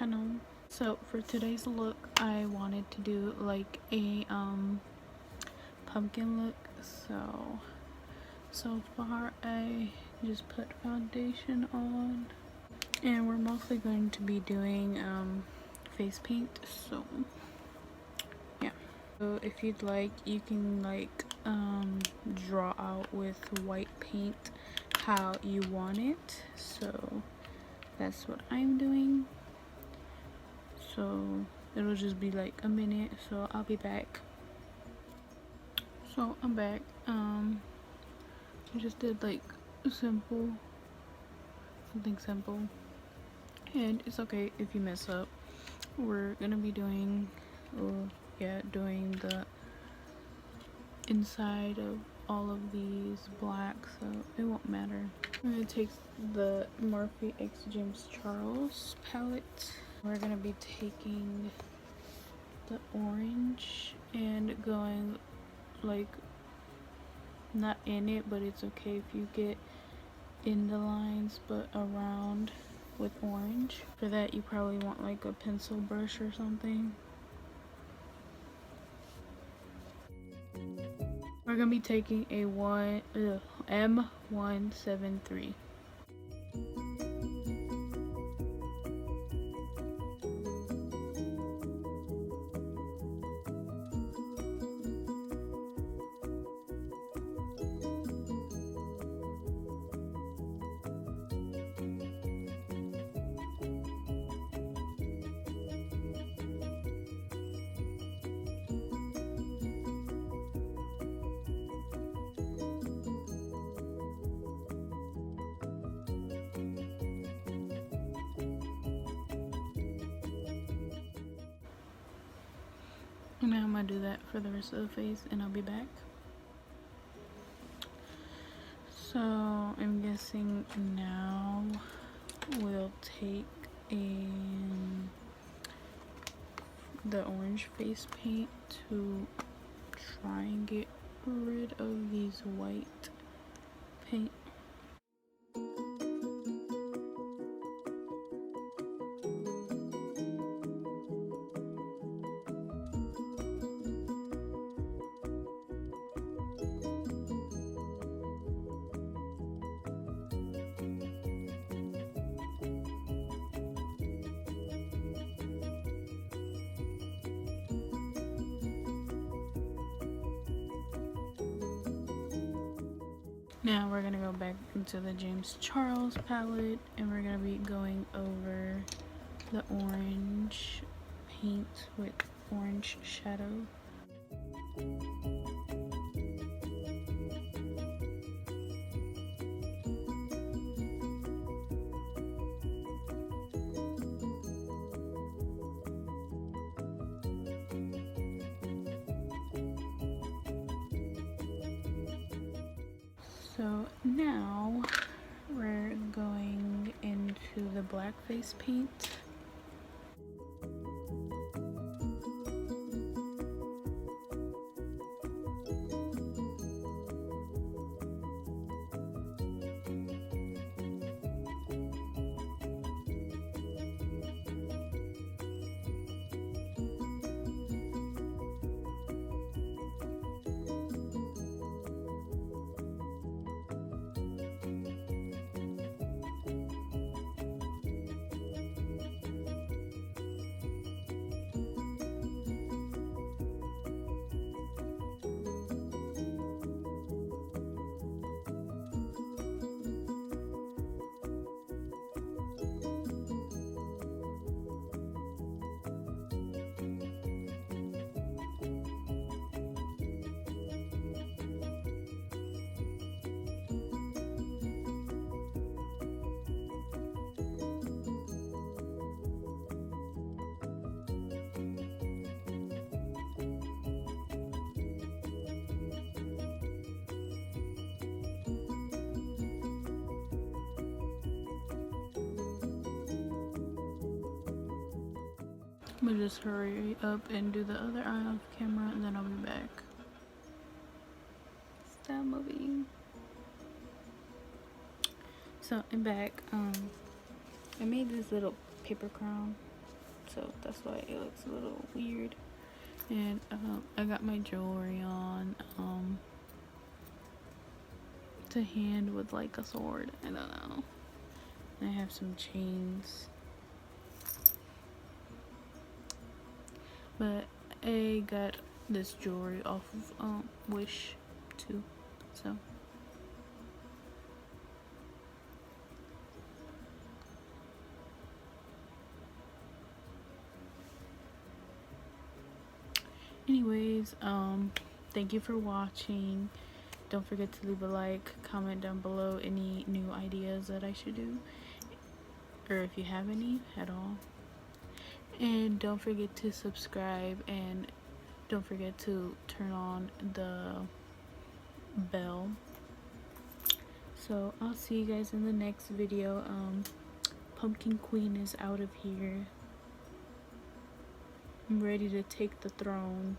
channel. So for today's look, I wanted to do like a pumpkin look. So far I just put foundation on, and we're mostly going to be doing face paint. So yeah, so if you'd like, you can like draw out with white paint how you want it. So that's what I'm doing. So it'll just be like a minute, so I'll be back. So I'm back. I just did like something simple, and it's okay if you mess up. We're gonna be doing doing the inside of all of these black, so it won't matter. I'm gonna take the Morphe X James Charles palette. We're gonna be taking the orange and going like not in it, but it's okay if you get in the lines, but around with orange. For that, you probably want like a pencil brush or something. We're gonna be taking a M173. And now I'm gonna do that for the rest of the face, and I'll be back. So I'm guessing now we'll take the orange face paint to try and get rid of these white paint. Now we're gonna go back into the James Charles palette, and we're gonna be going over the orange paint with orange shadow. So now we're going into the black face paint. I'm gonna just hurry up and do the other eye off camera, and then I'll be back. Stop moving. So I'm back. I made this little paper crown so that's why it looks a little weird. And I got my jewelry on to hand with like a sword. I don't know. I have some chains, but I got this jewelry off of Wish too, so. Anyways, thank you for watching. Don't forget to leave a like, comment down below any new ideas that I should do, or if you have any at all. And don't forget to subscribe, and don't forget to turn on the bell. So I'll see you guys in the next video. Pumpkin Queen is out of here. I'm ready to take the throne.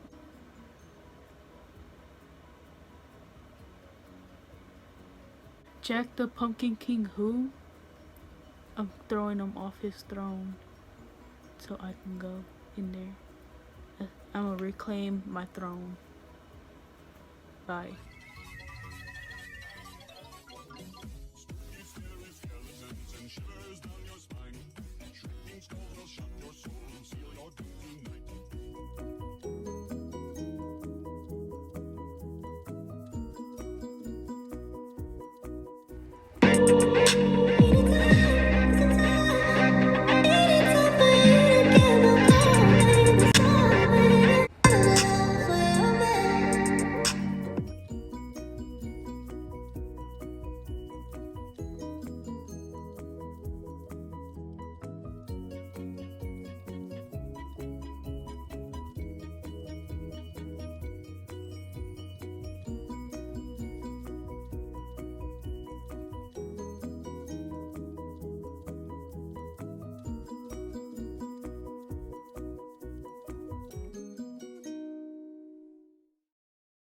Jack the Pumpkin King who? I'm throwing him off his throne so I can go in there. I'm gonna reclaim my throne. Bye. Shut your soul, seal your doom tonight.